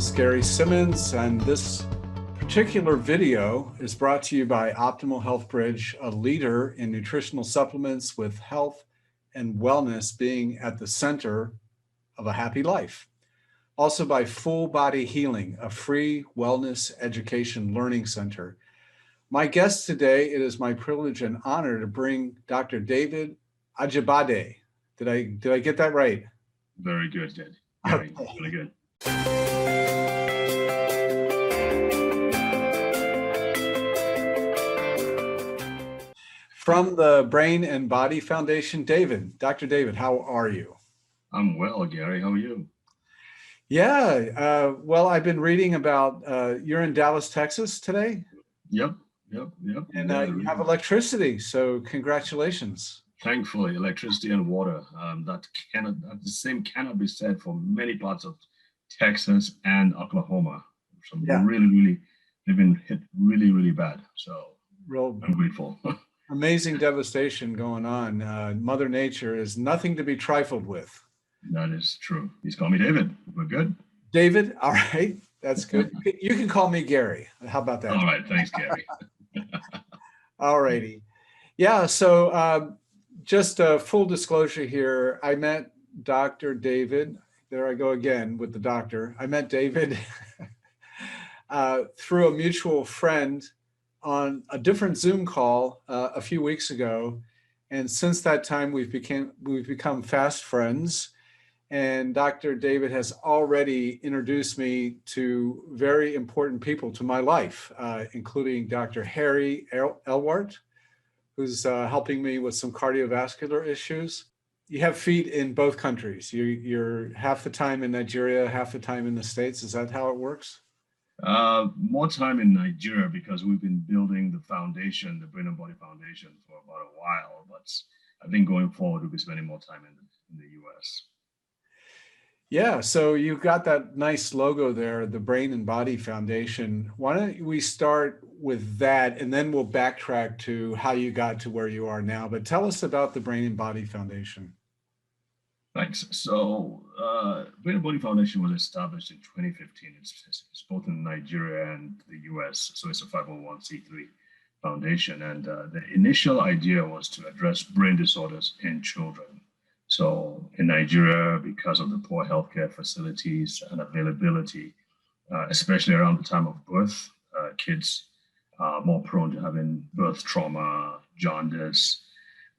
is Garey Simmons, and this particular video is brought to you by Optimal Health Bridge, a leader in nutritional supplements with health and wellness being at the center of a happy life. Also by Full Body Healing, a free wellness education learning center. My guest today, it is my privilege and honor to bring Dr. David Ajibade. Did I get that right? Very good, Ted. Very, really good. From the Brain and Body Foundation, Dr. David, how are you? I'm well, Gary. How are you? Yeah, well, I've been reading about, you're in Dallas, Texas today? Yep. And you have electricity, so congratulations. Thankfully, electricity and water, the same cannot be said for many parts of Texas and Oklahoma. So Yeah. they've been hit really bad. So I'm grateful. Amazing devastation going on. Mother Nature is nothing to be trifled with. That is true. Please call me David. We're good. David, all right, that's good. You can call me Gary. How about that? All right, thanks, Gary. All righty. Yeah, so just a full disclosure here, I met Dr. David, there I go again with the doctor. I met David through a mutual friend on a different Zoom call a few weeks ago. And since that time, we've become fast friends. And Dr. David has already introduced me to very important people to my life, including Dr. Harry Elwart, who's helping me with some cardiovascular issues. You have feet in both countries. You're half the time in Nigeria, half the time in the States. Is that how it works? More time in Nigeria because we've been building the foundation, the Brain and Body Foundation, for about a while. But I think going forward, we'll be spending more time in the U.S. Yeah, so you've got that nice logo there, the Brain and Body Foundation. Why don't we start with that, and then we'll backtrack to how you got to where you are now. But tell us about the Brain and Body Foundation. Thanks. So Brain and Body Foundation was established in 2015. It's both in Nigeria and the US. So it's a 501c3 foundation. And the initial idea was to address brain disorders in children. So in Nigeria, because of the poor healthcare facilities and availability, especially around the time of birth, kids are more prone to having birth trauma, jaundice.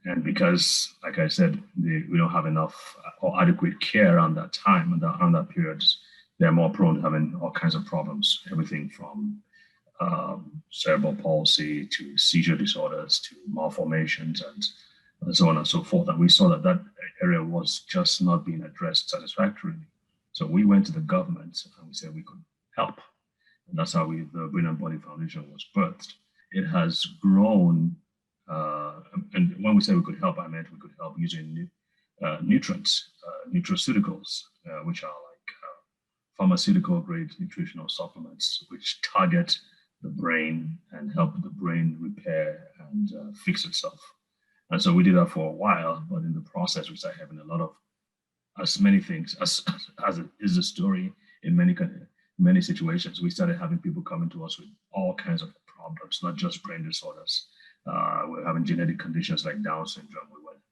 And because, like I said, we don't have enough or adequate care around that time, around that period, they're more prone to having all kinds of problems, everything from cerebral palsy to seizure disorders to malformations and so on and so forth. And we saw that area was just not being addressed satisfactorily. So we went to the government and we said we could help. And that's how the Brain and Body Foundation was birthed. It has grown. And when we say we could help, I meant we could help using nutrients, nutraceuticals, which are like pharmaceutical grade nutritional supplements, which target the brain and help the brain repair and fix itself. And so we did that for a while, but in the process, we started having a lot of, as many things, as it is the story in many situations, we started having people coming to us with all kinds of problems, not just brain disorders. We're having genetic conditions like Down syndrome.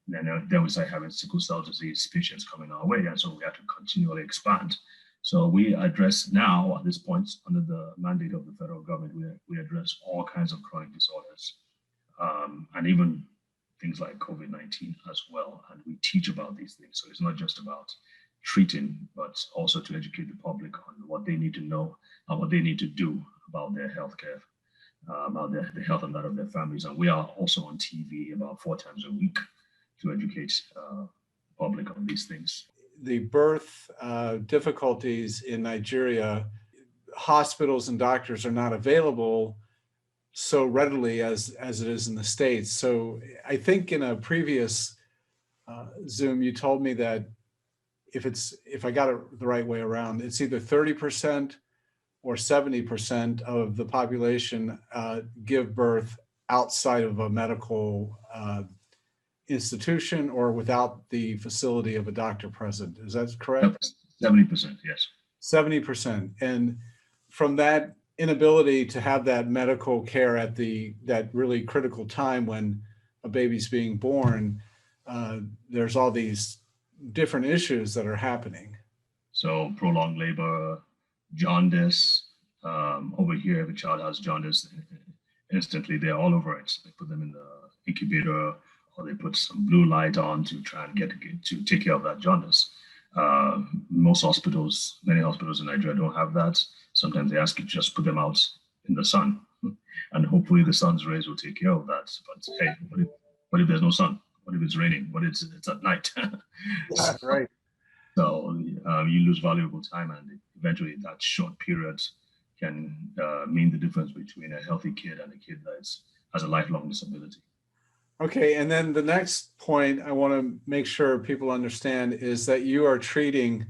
Then we started having sickle cell disease patients coming our way. And so we had to continually expand. So we address now, at this point, under the mandate of the federal government, we address all kinds of chronic disorders and even things like COVID-19 as well. And we teach about these things. So it's not just about treating, but also to educate the public on what they need to know and what they need to do about their healthcare. About the health and that of their families. And we are also on TV about 4 times a week to educate the public on these things. The birth difficulties in Nigeria, hospitals and doctors are not available so readily as it is in the States. So I think in a previous Zoom, you told me that if I got it the right way around, it's either 30% or 70% of the population give birth outside of a medical institution or without the facility of a doctor present. Is that correct? 70%, yes. 70%. And from that inability to have that medical care at that really critical time when a baby's being born, there's all these different issues that are happening. So prolonged labor, jaundice. Over here, if a child has jaundice, instantly they're all over it. They put them in the incubator, or they put some blue light on to try and get to take care of that jaundice. Most hospitals, many hospitals in Nigeria don't have that. Sometimes they ask you to just put them out in the sun, and hopefully the sun's rays will take care of that. But hey, what if there's no sun? What if it's raining? What if it's at night? Yeah, right. So you lose valuable time, and eventually that short period can mean the difference between a healthy kid and a kid that has a lifelong disability. Okay, and then the next point I want to make sure people understand is that you are treating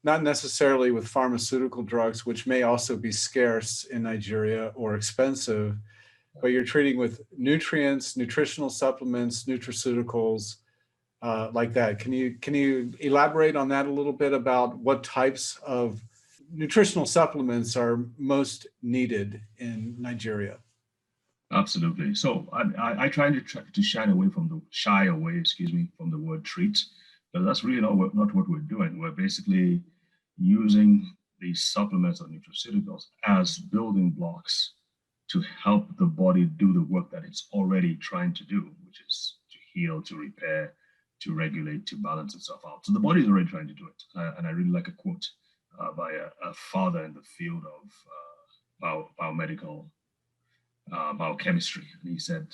not necessarily with pharmaceutical drugs, which may also be scarce in Nigeria or expensive, but you're treating with nutrients, nutritional supplements, nutraceuticals, like that. Can you elaborate on that a little bit about what types of nutritional supplements are most needed in Nigeria? Absolutely. So I try to shy away from the word treat, because that's really not what we're doing. We're basically using these supplements or nutraceuticals as building blocks to help the body do the work that it's already trying to do, which is to heal, to repair, to regulate, to balance itself out. So the body is already trying to do it. And I really like a quote by a father in the field of biomedical biochemistry. And he said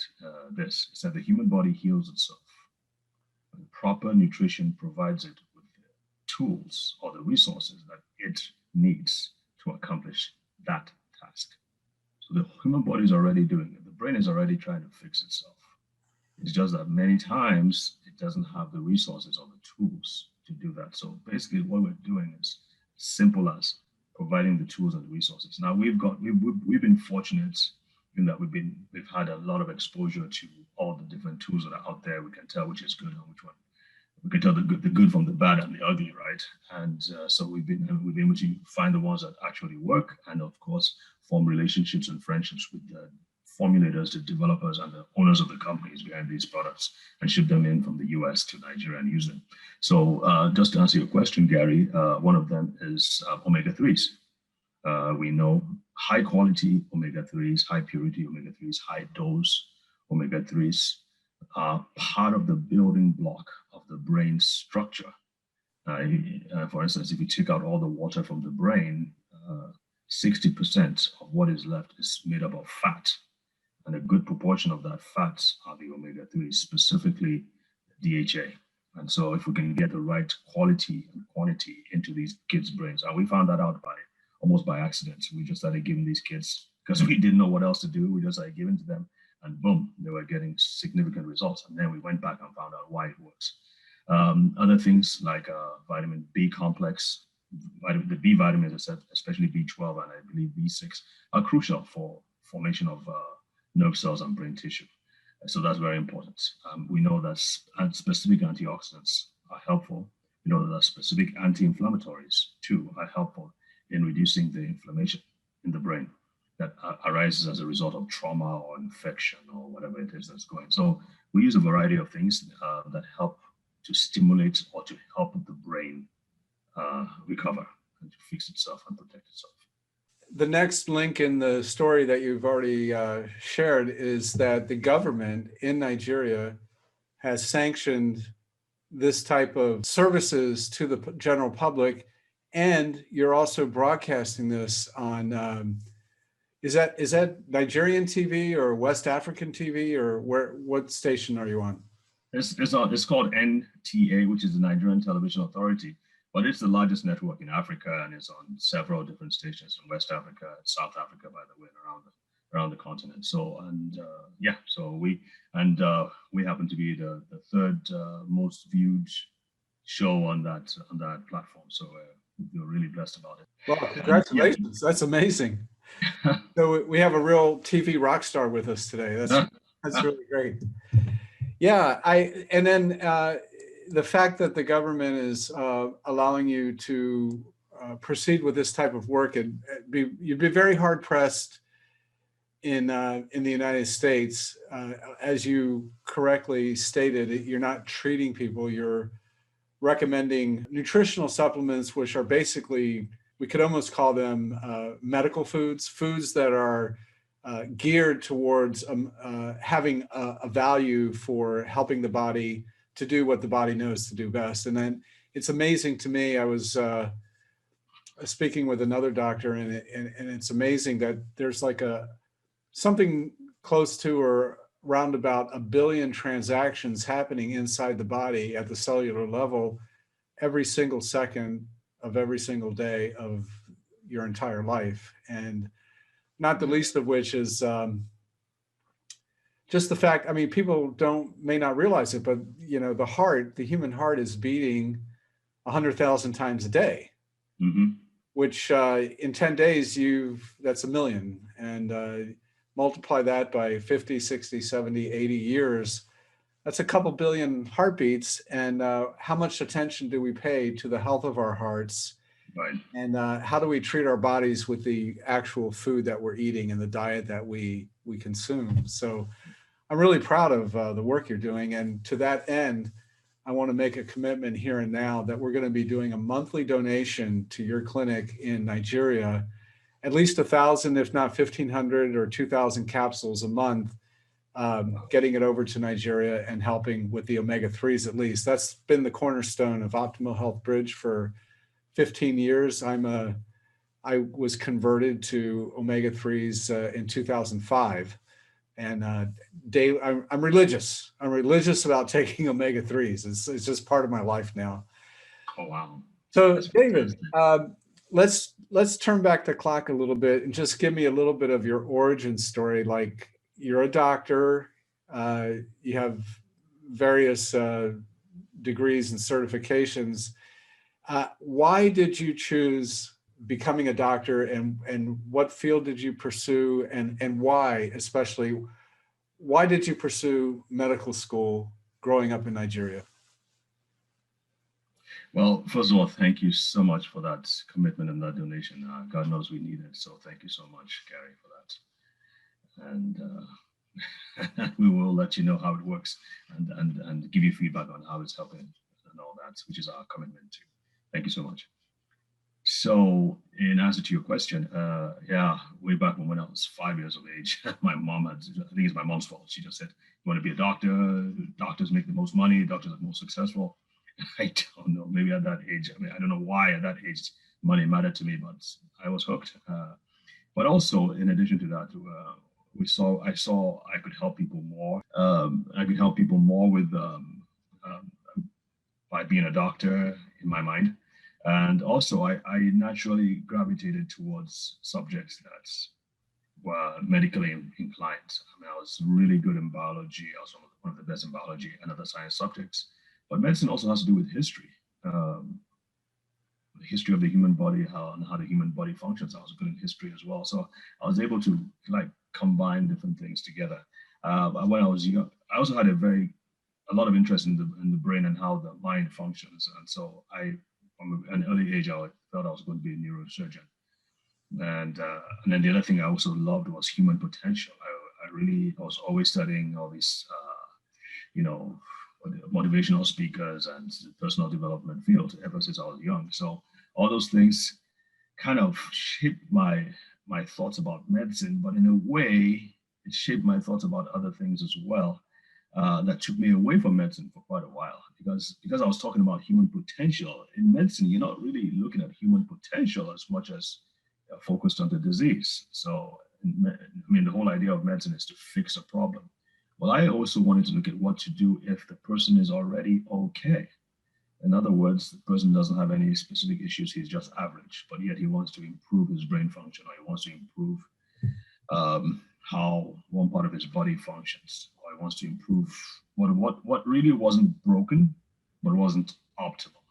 this: he said, the human body heals itself when proper nutrition provides it with the tools or the resources that it needs to accomplish that task. So the human body is already doing it. The brain is already trying to fix itself. It's just that many times it doesn't have the resources or the tools to do that. So basically what we're doing is simple as providing the tools and the resources. Now we've been fortunate in that we've had a lot of exposure to all the different tools that are out there. We can tell which is good and which one. We can tell the good from the bad and the ugly, right? And so we've been able to find the ones that actually work, and of course form relationships and friendships with the formulators, the developers, and the owners of the companies behind these products, and ship them in from the US to Nigeria and use them. So just to answer your question, Gary, one of them is omega-3s. We know high quality omega-3s, high purity omega-3s, high dose omega-3s are part of the building block of the brain structure. For instance, if you take out all the water from the brain, 60% of what is left is made up of fat. And a good proportion of that fats are the omega-3s, specifically DHA. And so if we can get the right quality and quantity into these kids' brains, and we found that out almost by accident. We just started giving these kids, because we didn't know what else to do, we just started giving to them, and boom, they were getting significant results. And then we went back and found out why it works. Other things like vitamin B complex, the B vitamins, especially B12 and I believe B6, are crucial for formation of nerve cells and brain tissue. So that's very important. We know that specific antioxidants are helpful. We know that specific anti-inflammatories too are helpful in reducing the inflammation in the brain that arises as a result of trauma or infection or whatever it is that's going. So we use a variety of things that help to stimulate or to help the brain recover and to fix itself and protect itself. The next link in the story that you've already shared is that the government in Nigeria has sanctioned this type of services to the general public, and you're also broadcasting this on, is that Nigerian TV or West African TV, or what station are you on? It's called NTA, which is the Nigerian Television Authority, but it's the largest network in Africa, and it's on several different stations in West Africa, South Africa, by the way, around the continent. So, and so we happen to be the third most viewed show on that platform. So we feel really blessed about it. Well, congratulations! That's amazing. So we have a real TV rock star with us today. That's really great. Yeah, and then the fact that the government is allowing you to proceed with this type of work, and you'd be very hard pressed in the United States. As you correctly stated, you're not treating people, you're recommending nutritional supplements, which are basically, we could almost call them medical foods, foods that are geared towards having a value for helping the body to do what the body knows to do best. And then it's amazing to me, I was speaking with another doctor, and it's amazing that there's like something close to or round about 1 billion transactions happening inside the body at the cellular level every single second of every single day of your entire life. And not the least of which is just the fact, I mean, people may not realize it, but you know, the human heart is beating 100,000 times a day, which in 10 days, that's 1 million. And multiply that by 50, 60, 70, 80 years, that's a couple billion heartbeats. And how much attention do we pay to the health of our hearts? Right. And how do we treat our bodies with the actual food that we're eating and the diet that we consume? So I'm really proud of the work you're doing. And to that end, I want to make a commitment here and now that we're going to be doing a monthly donation to your clinic in Nigeria, at least 1,000, if not 1,500 or 2,000 capsules a month, getting it over to Nigeria and helping with the omega-3s at least. That's been the cornerstone of Optimal Health Bridge for 15 years. I was converted to omega-3s in 2005. And I'm religious. I'm religious about taking omega-3s. It's just part of my life now. Oh, wow. So That's David, let's turn back the clock a little bit and just give me a little bit of your origin story. Like, you're a doctor, you have various degrees and certifications. Why did you choose becoming a doctor, and what field did you pursue, and why, especially, why did you pursue medical school growing up in Nigeria? Well, first of all, thank you so much for that commitment and that donation. God knows we need it. So thank you so much, Garey, for that. And we will let you know how it works and give you feedback on how it's helping and all that, which is our commitment too. Thank you so much. So in answer to your question, way back when I was 5 years of age, my mom I think it's my mom's fault. She just said, you want to be a doctor? Doctors make the most money. Doctors are the most successful. I don't know, maybe at that age, I mean, I don't know why at that age money mattered to me, but I was hooked. But also, in addition to that, I saw I could help people more. I could help people more with by being a doctor in my mind. And also, I naturally gravitated towards subjects that were medically inclined. I mean, I was really good in biology. I was one of the best in biology and other science subjects. But medicine also has to do with history, the history of the human body, how the human body functions. I was good in history as well. So I was able to combine different things together. When I was young, I also had a lot of interest in the brain and how the mind functions. And so from an early age, I thought I was going to be a neurosurgeon. And then the other thing I also loved was human potential. I was always studying all these, motivational speakers and personal development field ever since I was young. So all those things kind of shaped my thoughts about medicine, but in a way, it shaped my thoughts about other things as well. That took me away from medicine for quite a while because I was talking about human potential. In medicine, you're not really looking at human potential as much as focused on the disease. So, the whole idea of medicine is to fix a problem. Well, I also wanted to look at what to do if the person is already okay. In other words, the person doesn't have any specific issues, he's just average, but yet he wants to improve his brain function, or he wants to improve how one part of his body functions, or he wants to improve what really wasn't broken, but wasn't optimal.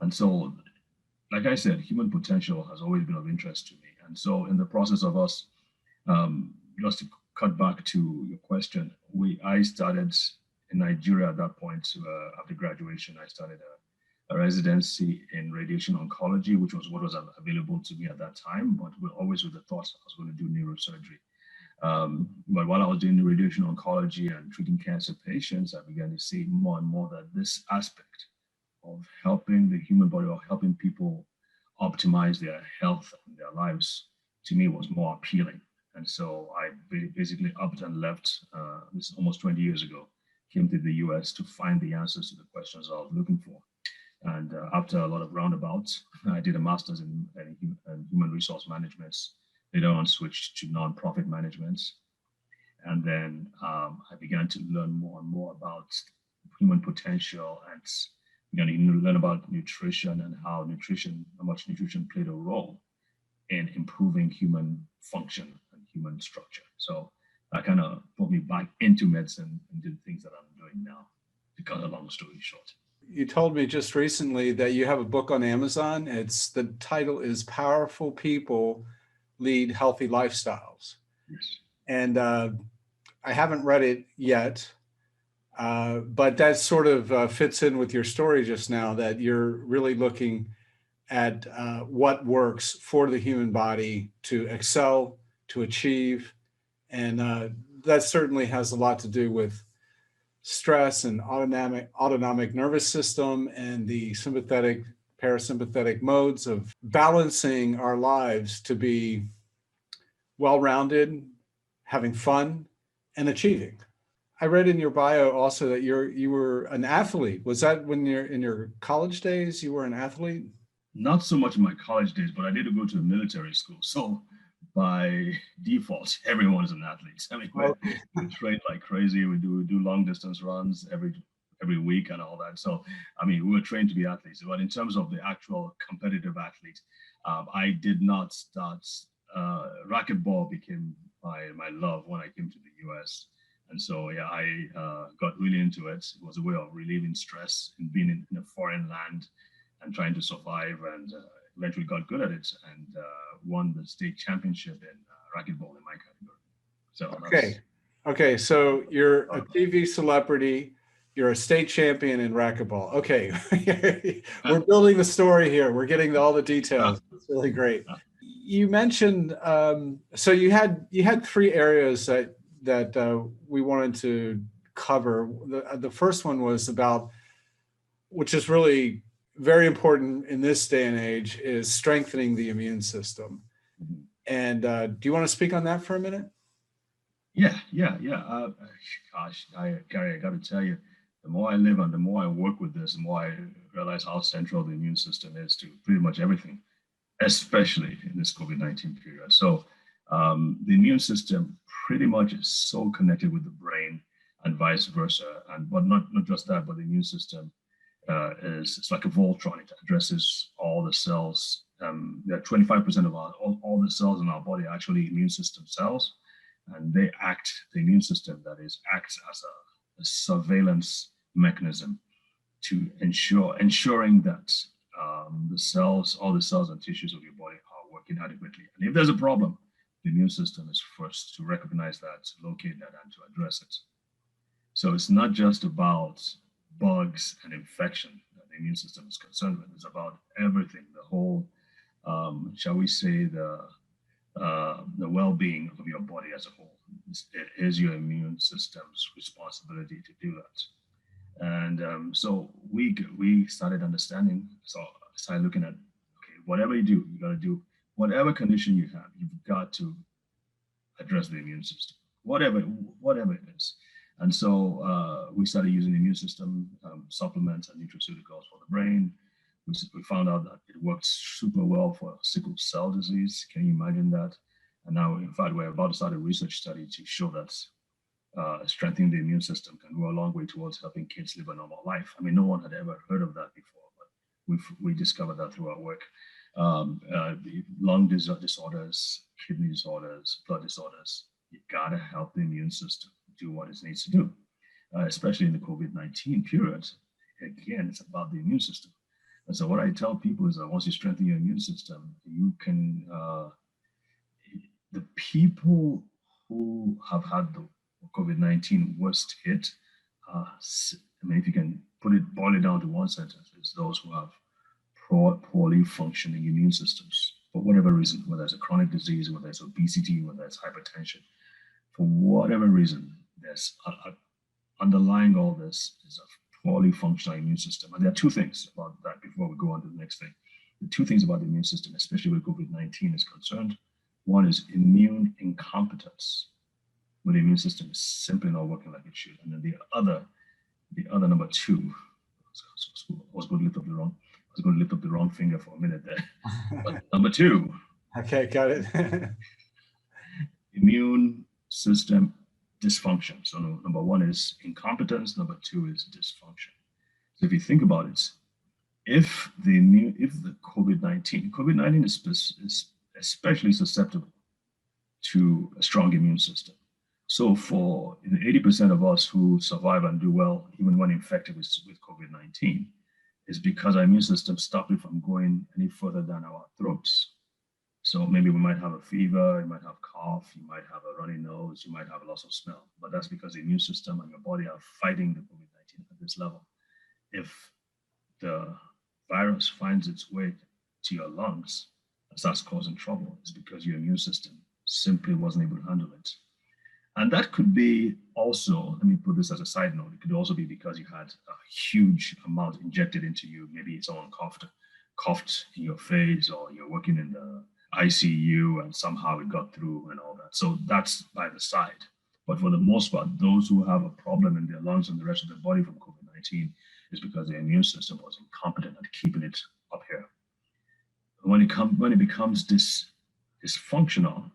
And so, like I said, human potential has always been of interest to me. And so in the process of us, just to cut back to your question, I started in Nigeria at that point. After graduation, I started a residency in radiation oncology, which was what was available to me at that time, but always with the thought I was going to do neurosurgery. But while I was doing the radiation oncology and treating cancer patients, I began to see more and more that this aspect of helping the human body or helping people optimize their health and their lives, to me, was more appealing. And so I basically upped and left, this almost 20 years ago, came to the US to find the answers to the questions I was looking for. And after a lot of roundabouts, I did a master's in human resource management. Later on switched to nonprofit management. And then I began to learn more and more about human potential and began to learn about nutrition and how much nutrition played a role in improving human function and human structure. So that kind of brought me back into medicine and did things that I'm doing now, to cut a long story short. You told me just recently that you have a book on Amazon. The title is Powerful People Lead Healthy Lifestyles. Yes. And I haven't read it yet, but that sort of fits in with your story just now, that you're really looking at what works for the human body to excel, to achieve. And that certainly has a lot to do with stress and autonomic nervous system and the sympathetic, parasympathetic modes of balancing our lives to be well-rounded, having fun, and achieving. I read in your bio also that you were an athlete. Was that when you're in your college days, you were an athlete? Not so much in my college days, but I did go to a military school. So by default, everyone's an athlete. I mean, we train like crazy. We do long distance runs every week and all that. So, I mean, we were trained to be athletes. But in terms of the actual competitive athlete, I did not start. Racquetball became my love when I came to the US. And so, yeah, I got really into it. It was a way of relieving stress and being in a foreign land and trying to survive, and eventually got good at it and won the state championship in racquetball in my category. So okay. So you're a TV celebrity. You're a state champion in racquetball. Okay, we're building the story here. We're getting all the details. It's really great. You mentioned so you had three areas that we wanted to cover. The first one was about, which is really very important in this day and age, is strengthening the immune system. And do you want to speak on that for a minute? Yeah. Gosh, Garey, I got to tell you, the more I live and the more I work with this, the more I realize how central the immune system is to pretty much everything, especially in this COVID-19 period. So the immune system pretty much is so connected with the brain and vice versa. But not just that, but the immune system it's like a Voltron. It addresses all the cells. There are 25% of all the cells in our body are actually immune system cells, and the immune system acts as a surveillance mechanism to ensuring that all the cells and tissues of your body are working adequately. And if there's a problem, the immune system is first to recognize that, to locate that, and to address it. So it's not just about bugs and infection that the immune system is concerned with. It's about everything, the whole, shall we say, the well-being of your body as a whole. It is your immune system's responsibility to do that. And so we started understanding, so I started looking at, okay, whatever you do, you got to do, whatever condition you have, you've got to address the immune system, whatever it is. And so we started using immune system supplements and nutraceuticals for the brain. We found out that it works super well for sickle cell disease. Can you imagine that? And now, in fact, we're about to start a research study to show that strengthening the immune system can go a long way towards helping kids live a normal life. I mean, no one had ever heard of that before, but we discovered that through our work. Lung disorders, kidney disorders, blood disorders, you gotta help the immune system do what it needs to do, especially in the COVID-19 period. Again, it's about the immune system. And so what I tell people is that once you strengthen your immune system, you can, the people who have had the COVID-19 worst hit, I mean, if you can boil it down to one sentence, is those who have poorly functioning immune systems for whatever reason, whether it's a chronic disease, whether it's obesity, whether it's hypertension, for whatever reason, there's underlying all this is a poorly functioning immune system. And there are two things about that before we go on to the next thing. The two things about the immune system, especially where COVID-19 is concerned. One is immune incompetence, where the immune system is simply not working like it should. And then the other number two, I was going to lift up the wrong finger for a minute there. But number two. Okay, got it. Immune system dysfunction. So number one is incompetence. Number two is dysfunction. So if you think about it, if the COVID-19 is especially susceptible to a strong immune system. So for the 80% of us who survive and do well, even when infected with COVID-19, is because our immune system stopped it from going any further than our throats. So maybe we might have a fever, you might have cough, you might have a runny nose, you might have a loss of smell, but that's because the immune system and your body are fighting the COVID-19 at this level. If the virus finds its way to your lungs and starts causing trouble, it's because your immune system simply wasn't able to handle it. And that could be also, let me put this as a side note, it could also be because you had a huge amount injected into you. Maybe someone coughed in your face, or you're working in the ICU and somehow it got through and all that. So that's by the side. But for the most part, those who have a problem in their lungs and the rest of their body from COVID-19 is because their immune system was incompetent at keeping it up here. When it becomes dysfunctional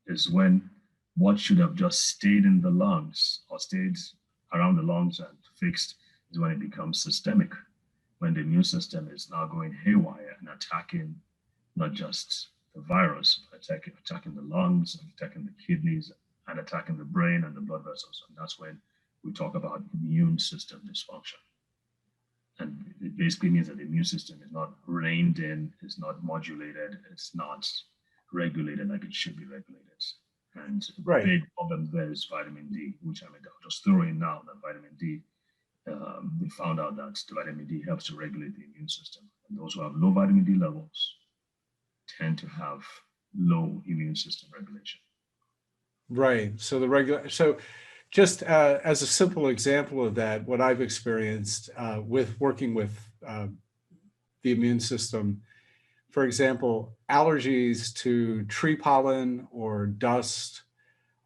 is when what should have just stayed in the lungs or stayed around the lungs and fixed is when it becomes systemic, when the immune system is now going haywire and attacking not just the virus, but attacking the lungs, attacking the kidneys, and attacking the brain and the blood vessels. And that's when we talk about immune system dysfunction. And it basically means that the immune system is not reined in, is not modulated, it's not regulated like it should be regulated. And the big problem there is vitamin D, which I'll just throw in now that vitamin D, we found out that the vitamin D helps to regulate the immune system. And those who have low vitamin D levels tend to have low immune system regulation. Right. So just as a simple example of that, what I've experienced with working with the immune system, for example, allergies to tree pollen or dust,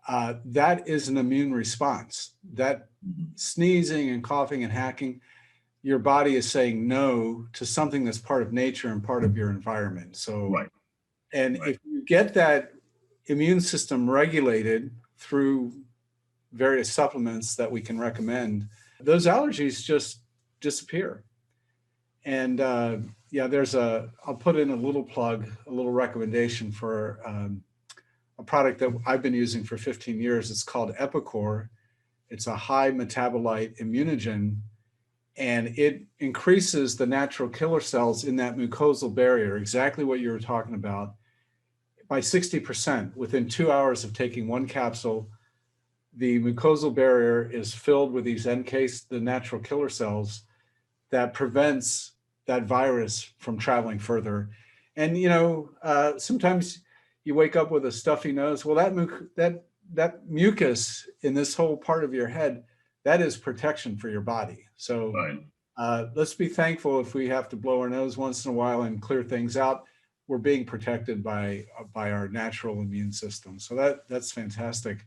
that is an immune response. That sneezing and coughing and hacking, your body is saying no to something that's part of nature and part of your environment. So, if you get that immune system regulated through various supplements that we can recommend, those allergies just disappear. And I'll put in a little plug, a little recommendation for a product that I've been using for 15 years. It's called Epicor. It's a high metabolite immunogen, and it increases the natural killer cells in that mucosal barrier, exactly what you were talking about, by 60%. Within 2 hours of taking one capsule, the mucosal barrier is filled with these NKs, the natural killer cells, that prevents that virus from traveling further. And sometimes you wake up with a stuffy nose. Well, that mucus in this whole part of your head, that is protection for your body. So let's be thankful if we have to blow our nose once in a while and clear things out. We're being protected by our natural immune system. So that's fantastic.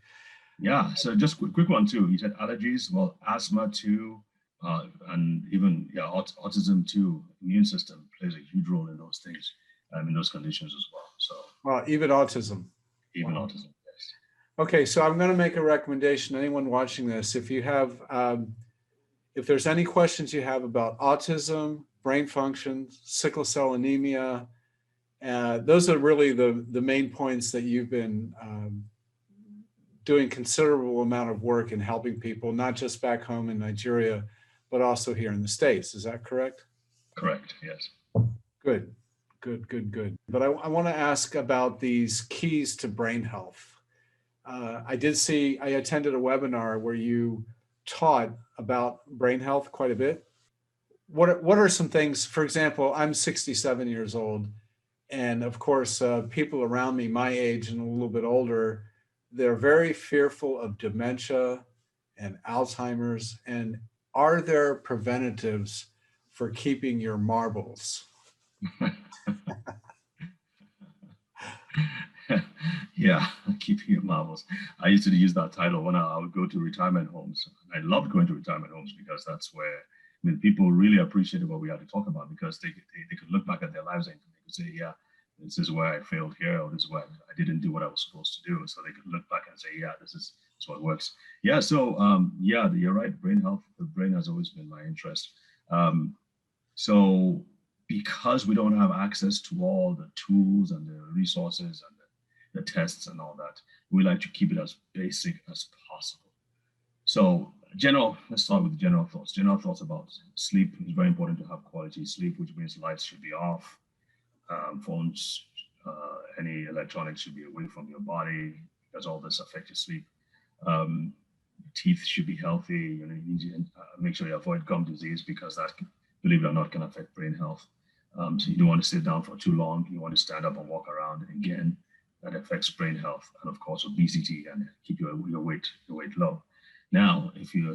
Yeah. So just quick one too. You said allergies. Well, asthma too. And even autism too. Immune system plays a huge role in those things, in those conditions as well. So even autism. Autism, yes. Okay, so I'm going to make a recommendation. Anyone watching this, if you have, if there's any questions you have about autism, brain function, sickle cell anemia, those are really the main points that you've been doing considerable amount of work in helping people, not just back home in Nigeria, but also here in the States. Is that correct? Correct, yes. Good. But I want to ask about these keys to brain health. I attended a webinar where you taught about brain health quite a bit. what are some things, for example, I'm 67 years old, and of course, people around me my age and a little bit older, they're very fearful of dementia and Alzheimer's. And are there preventatives for keeping your marbles? Yeah, keeping your marbles. I used to use that title when I would go to retirement homes. I loved going to retirement homes because that's where, I mean, people really appreciated what we had to talk about, because they could look back at their lives and they could say, yeah, this is where I failed here, or this is where I didn't do what I was supposed to do. So they could look back and say, yeah, this is what works. Yeah, so yeah, you're right. Brain health, the brain has always been my interest. So because we don't have access to all the tools and the resources and the tests and all that, we like to keep it as basic as possible. So let's start with general thoughts. General thoughts about sleep. It's very important to have quality sleep, which means lights should be off, phones, any electronics should be away from your body, because all this affects your sleep. Teeth should be healthy. You need to make sure you avoid gum disease, because that, believe it or not, can affect brain health. So you don't want to sit down for too long. You want to stand up and walk around. Again, that affects brain health, and of course obesity, and keep your weight low. Now, if you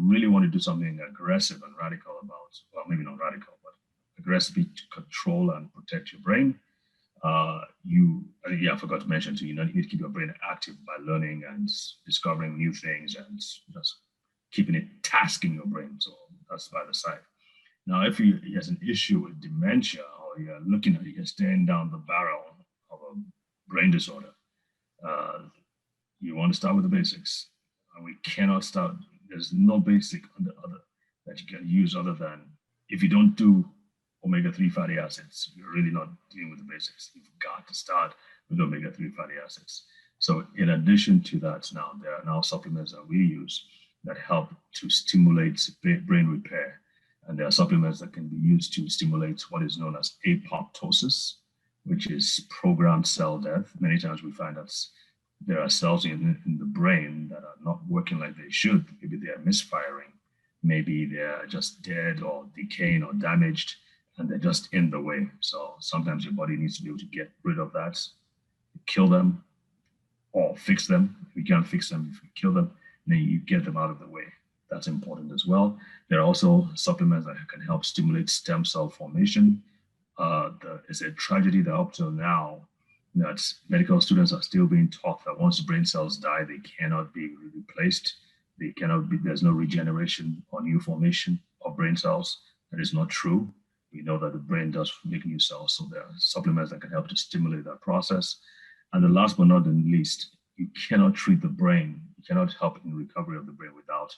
really want to do something aggressive and radical about, well, maybe not radical, but aggressively to control and protect your brain, I forgot to mention too, you need to keep your brain active by learning and discovering new things, and just keeping it tasking your brain. So that's by the side. Now, if he has an issue with dementia, or you're staring down the barrel of a brain disorder, you want to start with the basics. And we cannot start, there's no basic that you can use other than, if you don't do omega-3 fatty acids, you're really not dealing with the basics. You've got to start with omega-3 fatty acids. So in addition to that, now there are now supplements that we use that help to stimulate brain repair. And there are supplements that can be used to stimulate what is known as apoptosis, which is programmed cell death. Many times we find that there are cells in the brain that are not working like they should. Maybe they are misfiring. Maybe they're just dead or decaying or damaged, and they're just in the way. So sometimes your body needs to be able to get rid of that, kill them, or fix them. If you can't fix them, if you kill them, then you get them out of the way. That's important as well. There are also supplements that can help stimulate stem cell formation. It's a tragedy that up till now, that medical students are still being taught that once brain cells die, they cannot be replaced. There's no regeneration or new formation of brain cells. That is not true. We know that the brain does make new cells, so there are supplements that can help to stimulate that process. And the last but not the least, you cannot treat the brain. You cannot help in recovery of the brain without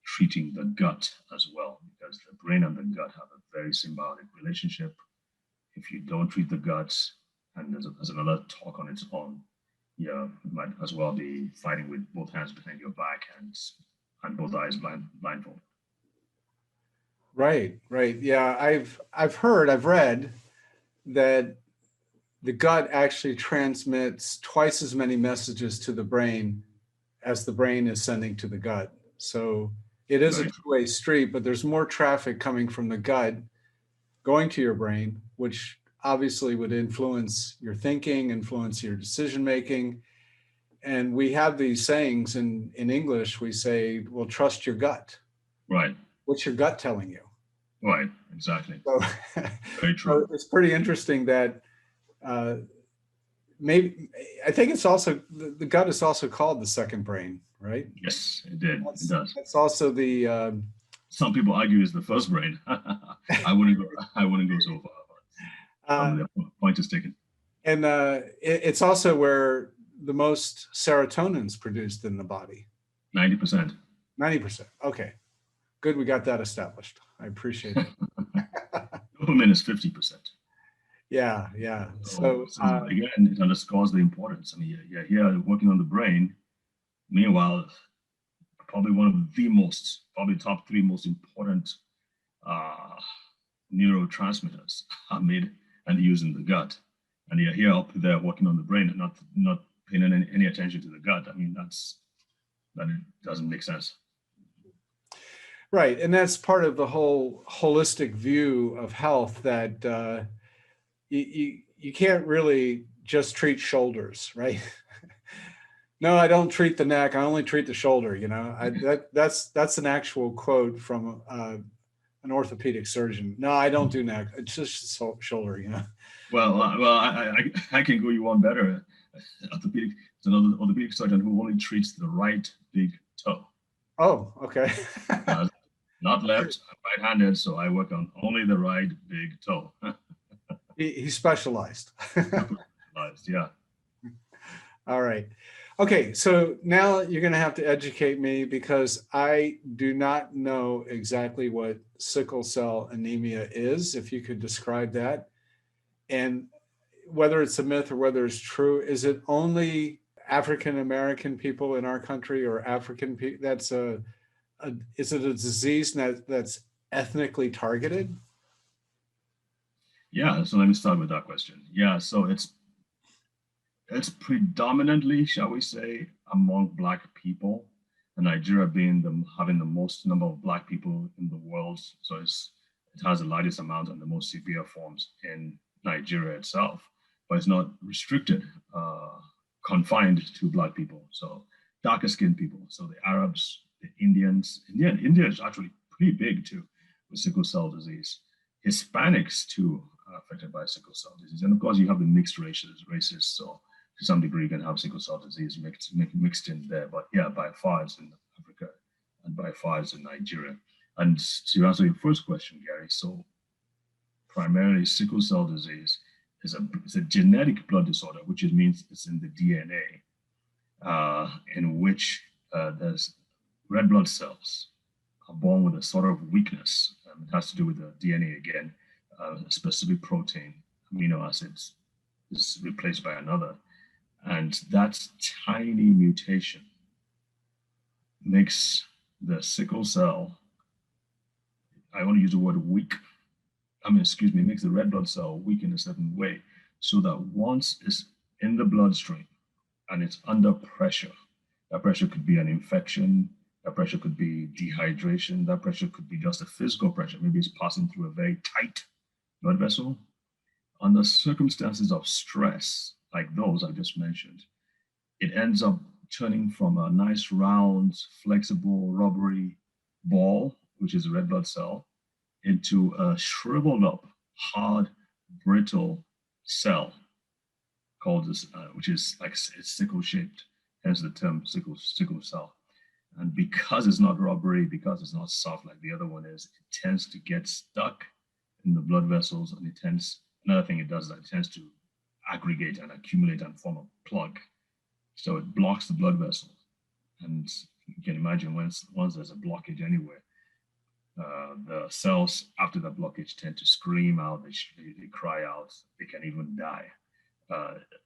treating the gut as well, because the brain and the gut have a very symbiotic relationship. If you don't treat the gut, and there's another talk on its own, you might as well be fighting with both hands behind your back and both eyes blindfolded. Right. Yeah, I've read that the gut actually transmits twice as many messages to the brain as the brain is sending to the gut. So it is a two-way street, but there's more traffic coming from the gut going to your brain, which obviously would influence your thinking, influence your decision-making. And we have these sayings in English. We say, well, trust your gut. Right. What's your gut telling you? Right, exactly. So, very true. So it's pretty interesting that maybe, I think it's also, the gut is also called the second brain, right? Yes, it does. It's also the... some people argue it's the first brain. I wouldn't go so far. The point is taken. And it's also where the most serotonin is produced in the body. 90%. 90%. Okay. Good. We got that established. I appreciate it. Dopamine is 50%. Yeah. So again, it underscores the importance. I mean, you're here working on the brain. Meanwhile, probably one of the top three most important neurotransmitters are made and used in the gut. And you're here up there working on the brain and not paying any attention to the gut. I mean, that doesn't make sense. Right. And that's part of the whole holistic view of health that you can't really just treat shoulders, right? No, I don't treat the neck. I only treat the shoulder. That's an actual quote from an orthopedic surgeon. No, I don't do neck. It's just shoulder. I can go you one better. Orthopedic, it's another orthopedic surgeon who only treats the right big toe. Oh, okay. Not left, right-handed, so I work on only the right big toe. He specialized. Yeah. All right. Okay, so now you're going to have to educate me because I do not know exactly what sickle cell anemia is. If you could describe that, and whether it's a myth or whether it's true. Is it only African American people in our country, or African people? Is it a disease that's ethnically targeted? Yeah, so let me start with that question. Yeah, so it's predominantly, shall we say, among Black people, and Nigeria having the most number of Black people in the world. So it has the largest amount and the most severe forms in Nigeria itself, but it's not restricted, confined to Black people. So darker skinned people, so the Arabs, the Indians. India is actually pretty big too with sickle cell disease. Hispanics too are affected by sickle cell disease, and of course you have the mixed races. So to some degree, you can have sickle cell disease mixed in there. But yeah, by far it's in Africa, and by far it's in Nigeria. And to answer your first question, Garey, so primarily sickle cell disease is a genetic blood disorder, which means it's in the DNA, in which there's red blood cells are born with a sort of weakness. It has to do with the DNA again. A specific protein, amino acids, is replaced by another. And that tiny mutation makes the sickle cell, I want to use the word weak. Makes the red blood cell weak in a certain way, so that once it's in the bloodstream and it's under pressure, that pressure could be an infection, that pressure could be dehydration, that pressure could be just a physical pressure. Maybe it's passing through a very tight blood vessel. Under circumstances of stress, like those I just mentioned, it ends up turning from a nice, round, flexible, rubbery ball, which is a red blood cell, into a shriveled up, hard, brittle cell called this, which is like it's sickle shaped, hence the term sickle cell. And because it's not rubbery, because it's not soft like the other one is, it tends to get stuck in the blood vessels, and another thing it does is that it tends to aggregate and accumulate and form a plug. So it blocks the blood vessels. And you can imagine once there's a blockage anywhere, the cells after the blockage tend to scream out, they cry out, they can even die.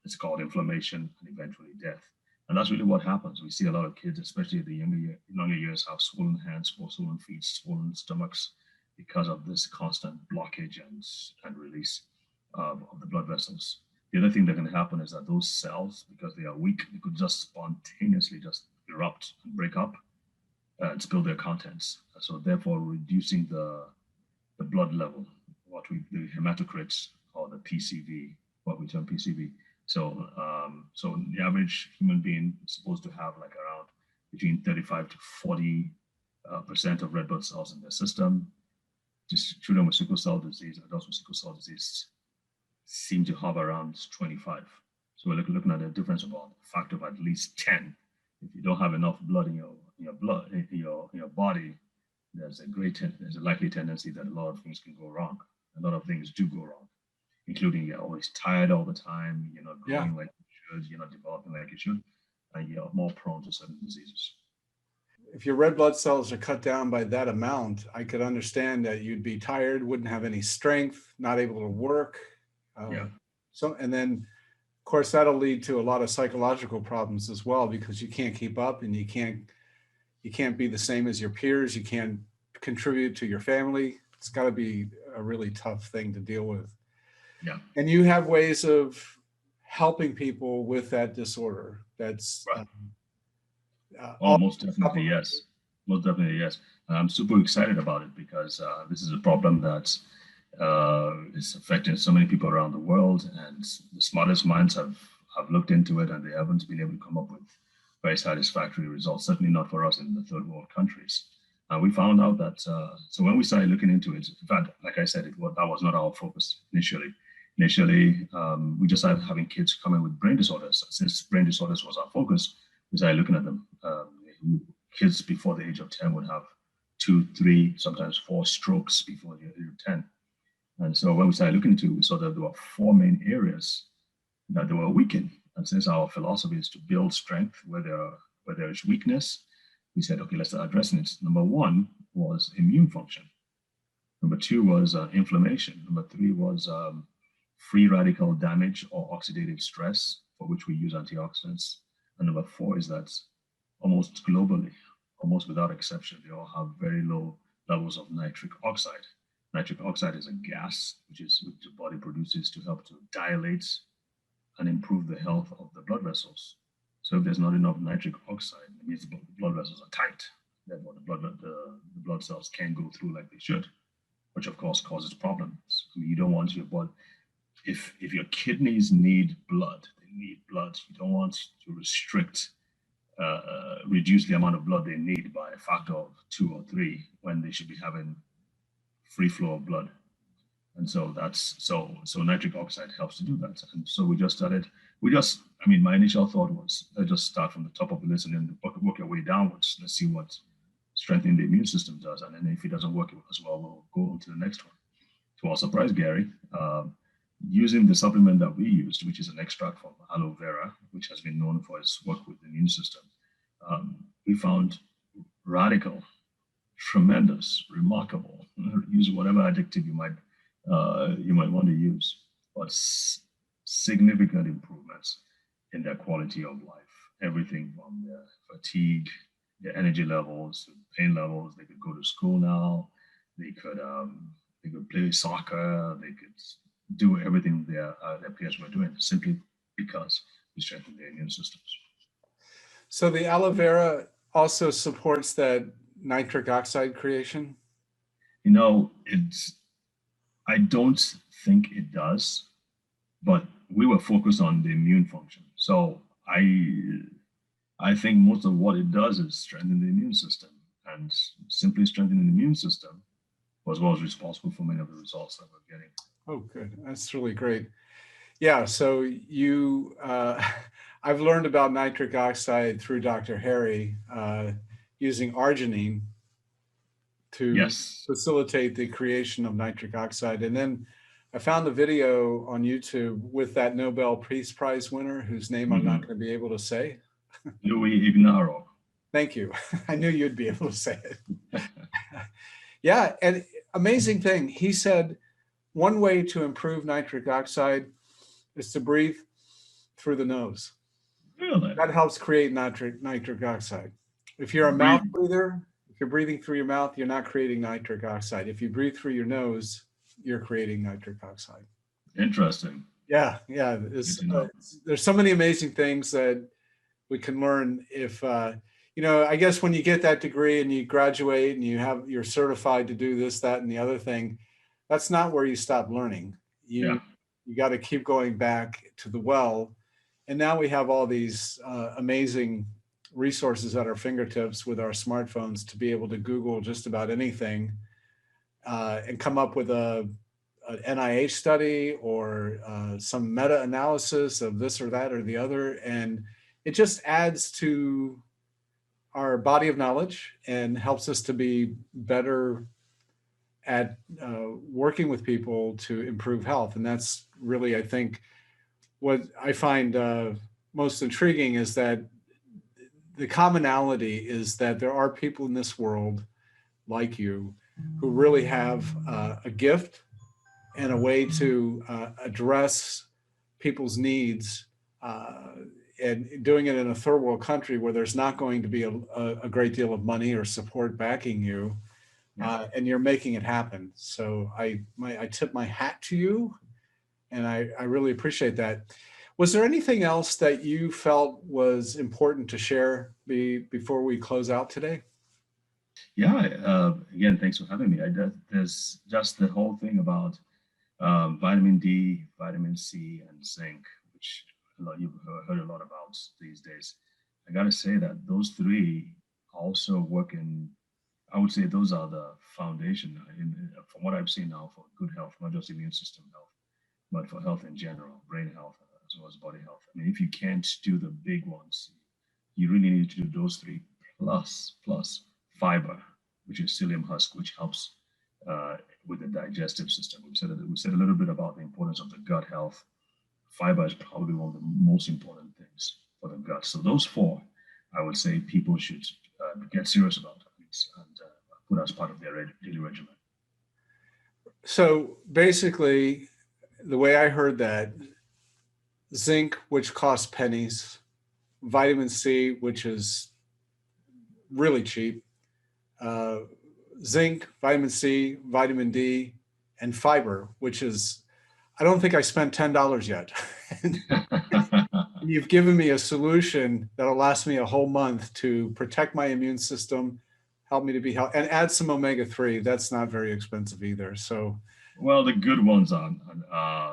It's called inflammation and eventually death. And that's really what happens. We see a lot of kids, especially at the younger years, have swollen hands, swollen feet, swollen stomachs because of this constant blockage and release of the blood vessels. The other thing that can happen is that those cells, because they are weak, they could just spontaneously just erupt and break up and spill their contents. So therefore reducing the blood level, the hematocrits, or the PCV, what we term PCV. So the average human being is supposed to have like around between 35 to 40% of red blood cells in their system. Just children with sickle cell disease, adults with sickle cell disease seem to have around 25. So we're looking at a difference about a factor of at least 10. If you don't have enough blood in your body, there's a likely tendency that a lot of things can go wrong. A lot of things do go wrong, including you're always tired all the time, you're not growing like you should, you're not developing like you should, and you're more prone to certain diseases. If your red blood cells are cut down by that amount, I could understand that you'd be tired, wouldn't have any strength, not able to work. And then, of course, that'll lead to a lot of psychological problems as well, because you can't keep up and you can't be the same as your peers. You can't contribute to your family. It's got to be a really tough thing to deal with. Yeah. And you have ways of helping people with that disorder. That's almost definitely, yes. Most definitely, yes. And I'm super excited about it because this is a problem that is affecting so many people around the world, and the smartest minds have looked into it, and they haven't been able to come up with very satisfactory results. Certainly not for us in the third world countries. And we found out that so when we started looking into it, in fact, like I said, that was not our focus initially. Initially, we just started having kids come in with brain disorders. Since brain disorders was our focus, we started looking at them. Kids before the age of 10 would have 2, 3, sometimes 4 strokes before the age of 10. And so when we started looking into it, we saw that there were 4 main areas that they were weak in. And since our philosophy is to build strength where there is weakness, we said, okay, let's start addressing it. Number 1 was immune function. Number 2 was inflammation. Number 3 was free radical damage or oxidative stress, for which we use antioxidants. And number 4 is that almost globally, almost without exception, they all have very low levels of nitric oxide. Nitric oxide is a gas which the body produces to help to dilate and improve the health of the blood vessels. So if there's not enough nitric oxide, it means the blood vessels are tight. Therefore, the blood cells can't go through like they should, which of course causes problems. I mean, you don't want your blood, if your kidneys need blood, they need blood. You don't want to reduce the amount of blood they need by a factor of 2 or 3 when they should be having free flow of blood. And so so nitric oxide helps to do that. And so my initial thought was, let's just start from the top of the list and then work our way downwards. Let's see what strengthening the immune system does. And then if it doesn't work as well, we'll go on to the next one. To our surprise, Garey, using the supplement that we used, which is an extract from aloe vera, which has been known for its work with the immune system, we found radical, tremendous, remarkable, use whatever adjective you might want to use, but significant improvements in their quality of life. Everything from their fatigue, their energy levels, pain levels. They could go to school now. They could play soccer. They could do everything their peers were doing simply because we strengthened their immune systems. So the aloe vera also supports that nitric oxide creation? I don't think it does, but we were focused on the immune function. So I think most of what it does is strengthen the immune system, and simply strengthening the immune system was what was responsible for many of the results that we're getting. Oh, good. That's really great. Yeah. So I've learned about nitric oxide through Dr. Garey using arginine to facilitate the creation of nitric oxide. And then I found the video on YouTube with that Nobel Peace Prize winner whose name I'm not going to be able to say. Louis Ignarro. Thank you. I knew you'd be able to say it. Yeah. And amazing thing. He said one way to improve nitric oxide is to breathe through the nose. Really? That helps create nitric oxide. If you're a mouth breather, if you're breathing through your mouth, you're not creating nitric oxide. If you breathe through your nose, you're creating nitric oxide. Interesting. Yeah. There's so many amazing things that we can learn if, I guess when you get that degree and you graduate and you're certified to do this, that, and the other thing, that's not where you stop learning. You got to keep going back to the well. And now we have all these amazing resources at our fingertips with our smartphones to be able to Google just about anything and come up with an NIH study or some meta-analysis of this or that or the other. And it just adds to our body of knowledge and helps us to be better at working with people to improve health. And that's really, I think, what I find most intriguing is that the commonality is that there are people in this world like you who really have a gift and a way to address people's needs and doing it in a third world country where there's not going to be a great deal of money or support backing you, and you're making it happen. So I tip my hat to you, and I really appreciate that. Was there anything else that you felt was important to share before we close out today? Yeah, again, thanks for having me. There's just the whole thing about vitamin D, vitamin C, and zinc, which you've heard a lot about these days. I got to say that those three also work in, I would say those are the foundation from what I've seen now for good health, not just immune system health, but for health in general, brain health, as well as body health. I mean, if you can't do the big ones, you really need to do those three plus fiber, which is psyllium husk, which helps with the digestive system. We said a little bit about the importance of the gut health. Fiber is probably one of the most important things for the gut. So those four, I would say people should get serious about and put as part of their daily regimen. So basically, the way I heard that, zinc, which costs pennies, vitamin C, which is really cheap, zinc, vitamin C, vitamin D, and fiber, which is, I don't think I spent $10 yet. You've given me a solution that'll last me a whole month to protect my immune system, help me to be healthy, and add some omega-3. That's not very expensive either. So, well, the good ones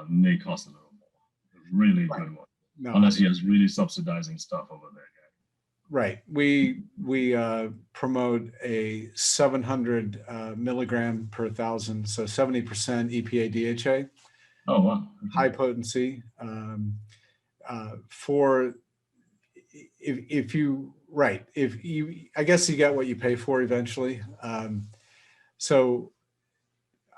may cost a little more. Really good ones, unless he has really subsidizing stuff over there. Right. We promote a 700 milligram per 1,000, so 70% EPA DHA. Oh wow! High potency. For if you I guess you get what you pay for eventually. So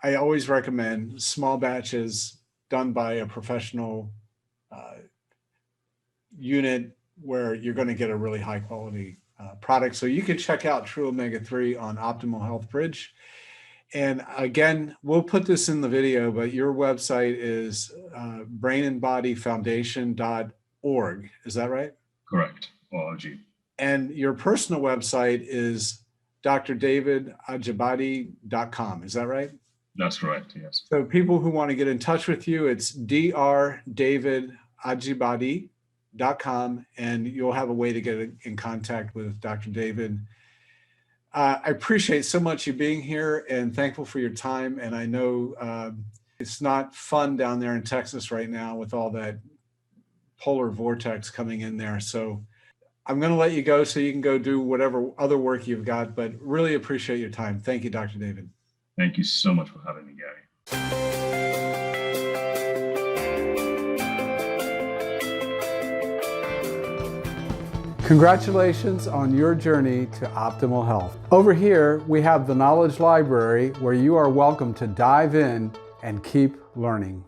I always recommend small batches done by a professional unit where you're going to get a really high quality product. So you can check out True Omega-3 on Optimal Health Bridge. And again, we'll put this in the video, but your website is brainandbodyfoundation.org. Is that right? Correct. ORG. And your personal website is drdavidajibade.com. Is that right? That's correct, yes. So people who want to get in touch with you, it's drdavidajibade.com, and you'll have a way to get in contact with Dr. David. I appreciate so much you being here and thankful for your time. And I know it's not fun down there in Texas right now with all that polar vortex coming in there. So I'm going to let you go so you can go do whatever other work you've got, but really appreciate your time. Thank you, Dr. David. Thank you so much for having me, Garey. Congratulations on your journey to optimal health. Over here, we have the Knowledge Library where you are welcome to dive in and keep learning.